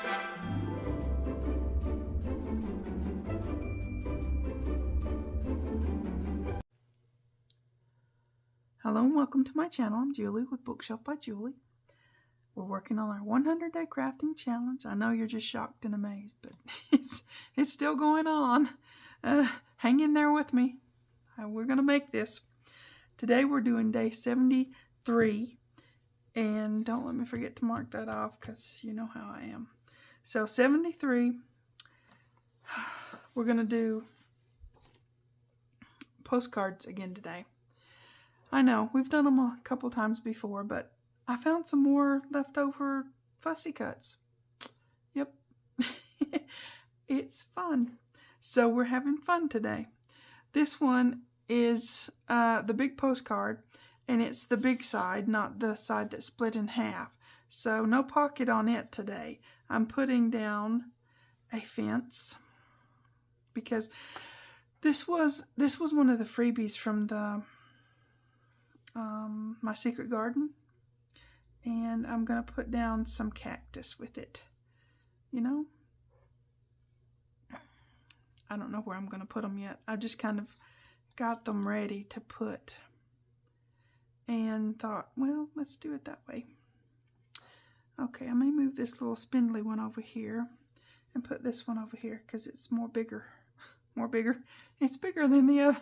Hello and welcome to my channel. I'm Julie with Bookshelf by Julie. We're working on our 100-day crafting challenge. I know you're just shocked and amazed, but it's still going on. Hang in there with me. We're going to make this. Today we're doing day 73, and don't let me forget to mark that off because you know how I am. So 73, we're going to do postcards again today. I know, we've done them a couple times before, but I found some more leftover fussy cuts. Yep. It's fun. So we're having fun today. This one is the big postcard, and it's the big side, not the side that's split in half. So no pocket on it today. I'm putting down a fence because this was one of the freebies from the my secret garden, and I'm gonna put down some cactus with it. You know, I don't know where I'm gonna put them yet. I just kind of got them ready to put and thought, well, let's do it that way. Okay, I may move this little spindly one over here and put this one over here because it's more bigger. It's bigger than the other.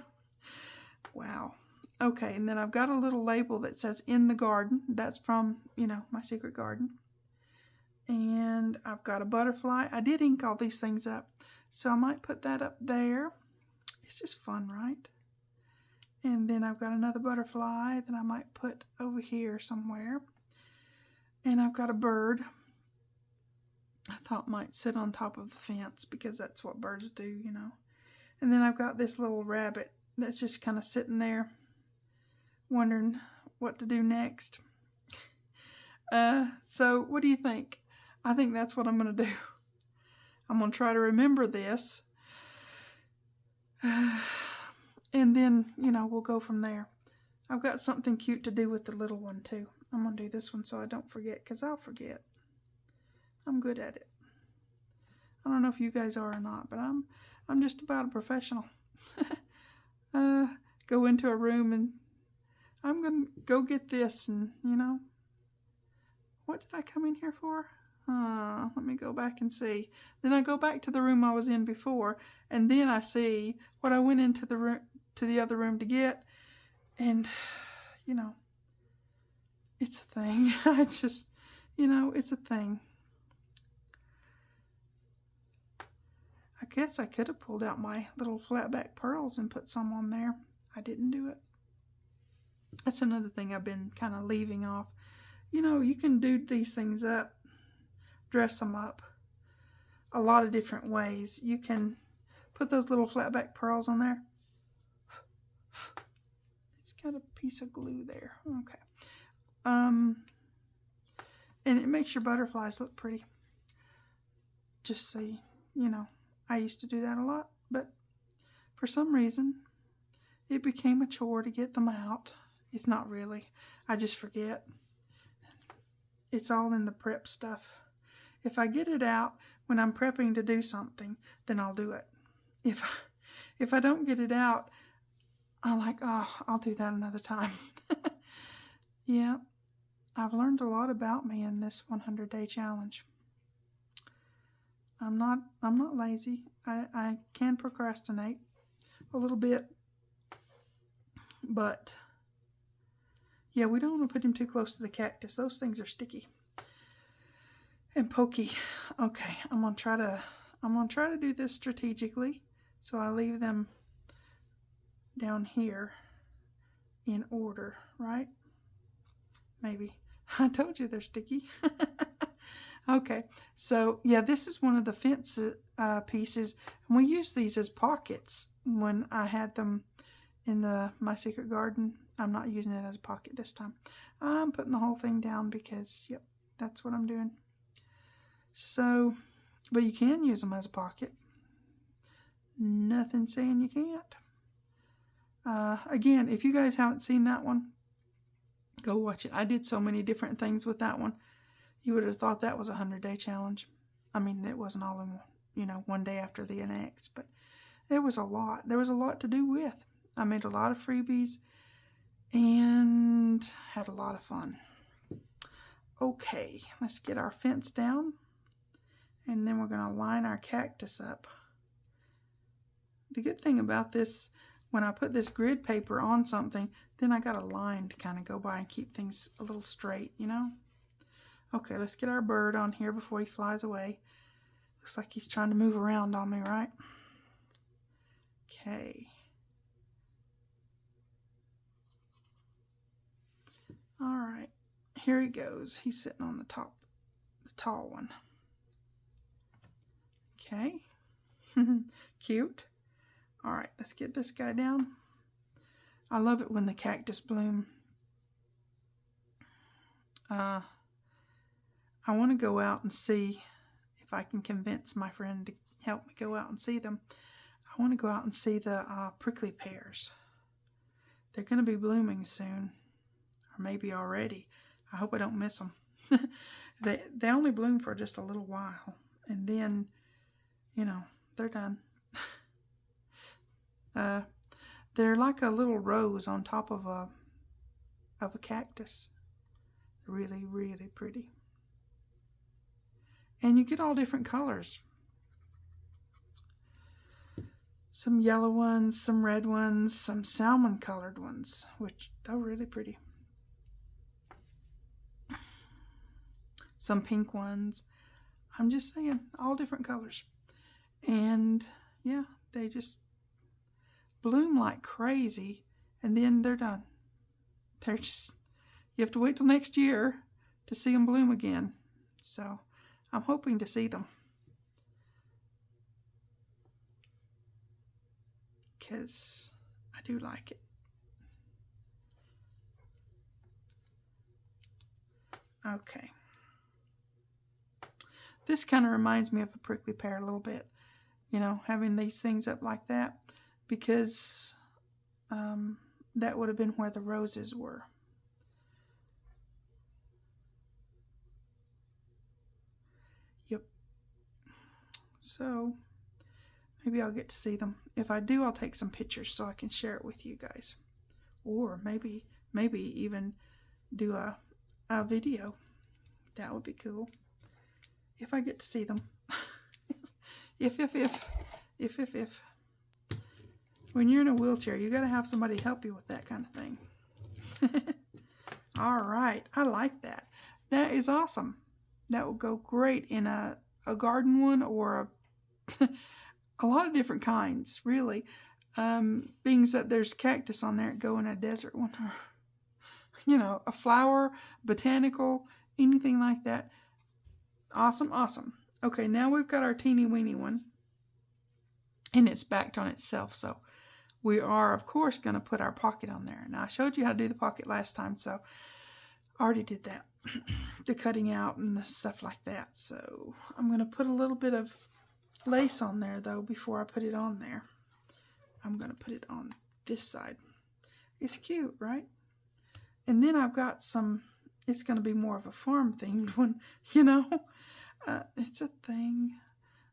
Wow. Okay, and then I've got a little label that says in the garden. That's from, you know, my secret garden. And I've got a butterfly. I did ink all these things up, so I might put that up there. It's just fun, right? And then I've got another butterfly that I might put over here somewhere. And I've got a bird I thought might sit on top of the fence because that's what birds do, you know. And then I've got this little rabbit that's just kind of sitting there wondering what to do next. So what do you think? I think that's what I'm going to do. I'm going to try to remember this. And then, you know, we'll go from there. I've got something cute to do with the little one too. I'm going to do this one so I don't forget, because I'll forget. I'm good at it. I don't know if you guys are or not, but I'm just about a professional. Go into a room and I'm going to go get this, and, you know, what did I come in here for? Let me go back and see. Then I go back to the room I was in before, and then I see what I went into the room, to the other room to get, and, you know, it's a thing. I just, you know, it's a thing. I guess I could have pulled out my little flatback pearls and put some on there. I didn't do it. That's another thing I've been kind of leaving off. You know, you can do these things up, dress them up a lot of different ways. You can put those little flatback pearls on there. It's got a piece of glue there. Okay. And it makes your butterflies look pretty. Just so you know, I used to do that a lot, but for some reason, it became a chore to get them out. It's not really. I just forget. It's all in the prep stuff. If I get it out when I'm prepping to do something, then I'll do it. If I don't get it out, I'm like, oh, I'll do that another time. Yeah, I've learned a lot about me in this 100-day challenge. I'm not lazy. I can procrastinate a little bit, but yeah, we don't want to put him too close to the cactus. Those things are sticky and pokey. Okay, I'm gonna try to do this strategically, so I leave them down here in order, right? Maybe. I told you they're sticky. Okay, so yeah, this is one of the fence pieces, and we use these as pockets when I had them in my secret garden. I'm not using it as a pocket this time. I'm putting the whole thing down because, yep, that's what I'm doing. So, but you can use them as a pocket. Nothing saying you can't. Again, if you guys haven't seen that one, go watch it. I did so many different things with that one. You would have thought that was a 100-day challenge. I mean, it wasn't all in, you know, one day after the next, but there was a lot. There was a lot to do with. I made a lot of freebies and had a lot of fun. Okay, let's get our fence down, and then we're going to line our cactus up. The good thing about this, when I put this grid paper on something, then I got a line to kind of go by and keep things a little straight, you know? Okay, let's get our bird on here before he flies away. Looks like he's trying to move around on me, right? Okay. All right, here he goes. He's sitting on the top, the tall one. Okay, cute. All right, let's get this guy down. I love it when the cactus bloom. I want to go out and see if I can convince my friend to help me go out and see them. I want to go out and see the prickly pears. They're going to be blooming soon, or maybe already. I hope I don't miss them. They only bloom for just a little while, and then, you know, they're done. They're like a little rose on top of a cactus. Really, really pretty. And you get all different colors. Some yellow ones, some red ones, some salmon colored ones, which they're really pretty. Some pink ones. I'm just saying, all different colors. And yeah, they just bloom like crazy, and then they're done. They're just, you have to wait till next year to see them bloom again. So I'm hoping to see them, because I do like it. Okay. This kind of reminds me of a prickly pear a little bit, you know, having these things up like that, because that would have been where the roses were. Yep. So maybe I'll get to see them. If I do, I'll take some pictures so I can share it with you guys. Or maybe even do a video. That would be cool. If I get to see them. If. When you're in a wheelchair, you got to have somebody to help you with that kind of thing. All right. I like that. That is awesome. That would go great in a garden one, or a lot of different kinds, really. Being that there's cactus on there, go in a desert one. Or, you know, a flower, botanical, anything like that. Awesome, awesome. Okay, now we've got our teeny weeny one. And it's backed on itself, so we are, of course, going to put our pocket on there. Now, I showed you how to do the pocket last time, so I already did that. The cutting out and the stuff like that. So I'm going to put a little bit of lace on there, though, before I put it on there. I'm going to put it on this side. It's cute, right? And then I've got some, it's going to be more of a farm-themed one, you know? It's a thing.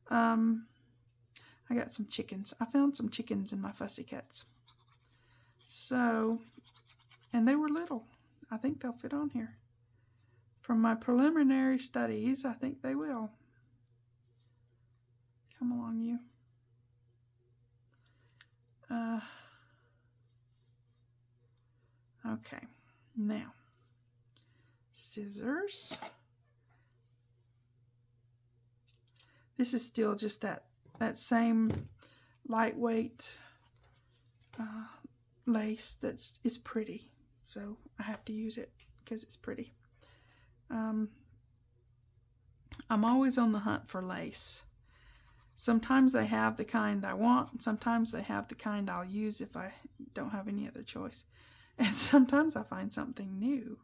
I got some chickens. I found some chickens in my fussy cuts. So, and they were little. I think they'll fit on here. From my preliminary studies, I think they will. Come along, you. Okay, now, scissors. This is still just that same lightweight lace it's pretty, so I have to use it because it's pretty. I'm always on the hunt for lace. Sometimes they have the kind I want, and sometimes they have the kind I'll use if I don't have any other choice. And sometimes I find something new,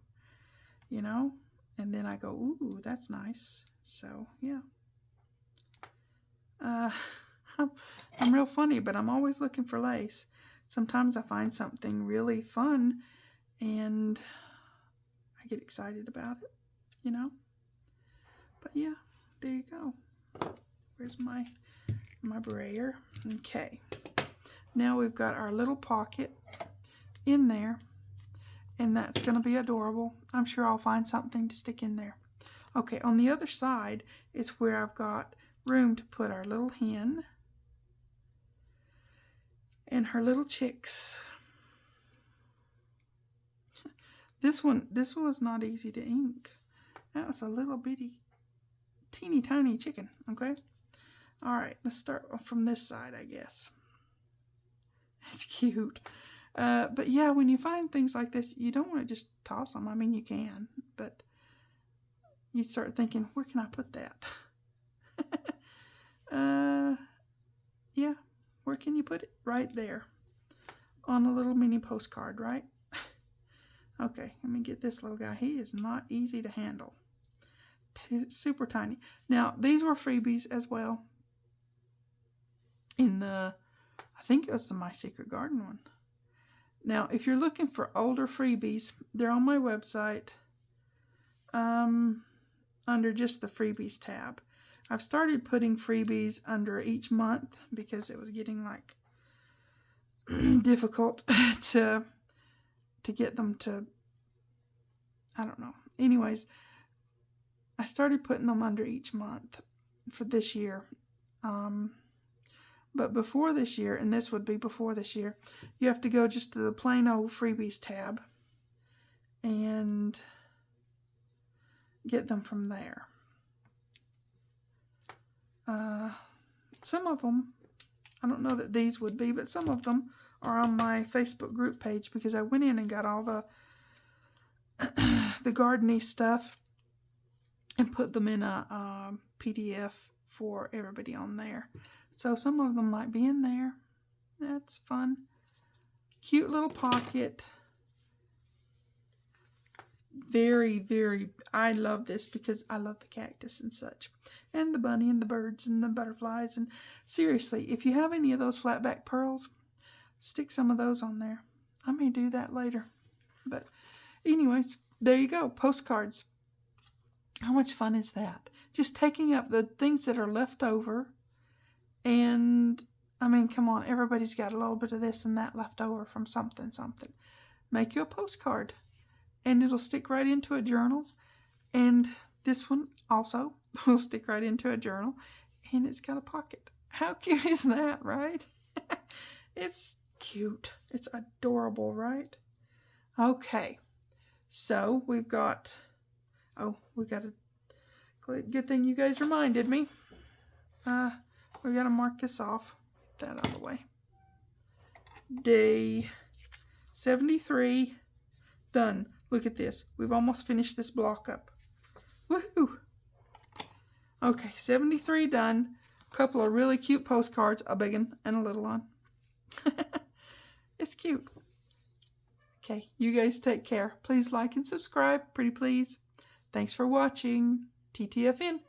you know, and then I go, ooh, that's nice. So yeah. I'm real funny, but I'm always looking for lace. Sometimes I find something really fun and I get excited about it, you know. But yeah, there you go. Where's my brayer? Okay. Now we've got our little pocket in there, and that's going to be adorable. I'm sure I'll find something to stick in there. Okay, on the other side is where I've got room to put our little hen and her little chicks. This one was not easy to ink. That was a little bitty, teeny tiny chicken, okay? All right, let's start from this side, I guess. It's cute. But yeah, when you find things like this, you don't want to just toss them. I mean, you can, but you start thinking, where can I put that? Yeah, where can you put it? Right there on a little mini postcard, right? Okay, let me get this little guy. He is not easy to handle. Super tiny. Now, these were freebies as well. In the, I think it was the My Secret Garden one. Now, if you're looking for older freebies, they're on my website under just the freebies tab. I've started putting freebies under each month because it was getting like difficult to get them to, I don't know. Anyways, I started putting them under each month for this year. But before this year, and this would be before this year, you have to go just to the plain old freebies tab and get them from there. Some of them, I don't know that these would be, but some of them are on my Facebook group page because I went in and got all the gardening stuff and put them in a PDF for everybody on there. So some of them might be in there. That's fun. Cute little pocket. Very, very, I love this because I love the cactus and such. And the bunny and the birds and the butterflies. And seriously, if you have any of those flatback pearls, stick some of those on there. I may do that later. But anyways, there you go. Postcards. How much fun is that? Just taking up the things that are left over. And, I mean, come on. Everybody's got a little bit of this and that left over from something. Make you a postcard. And it'll stick right into a journal. And this one also will stick right into a journal. And it's got a pocket. How cute is that, right? It's cute. It's adorable, right? Okay. So we've got... Oh, we got a... Good thing you guys reminded me. We got to mark this off. That out of the way. Day 73. Done. Look at this. We've almost finished this block up. Woohoo! Okay, 73 done. A couple of really cute postcards. A big one and a little one. It's cute. Okay, you guys take care. Please like and subscribe. Pretty please. Thanks for watching. TTFN.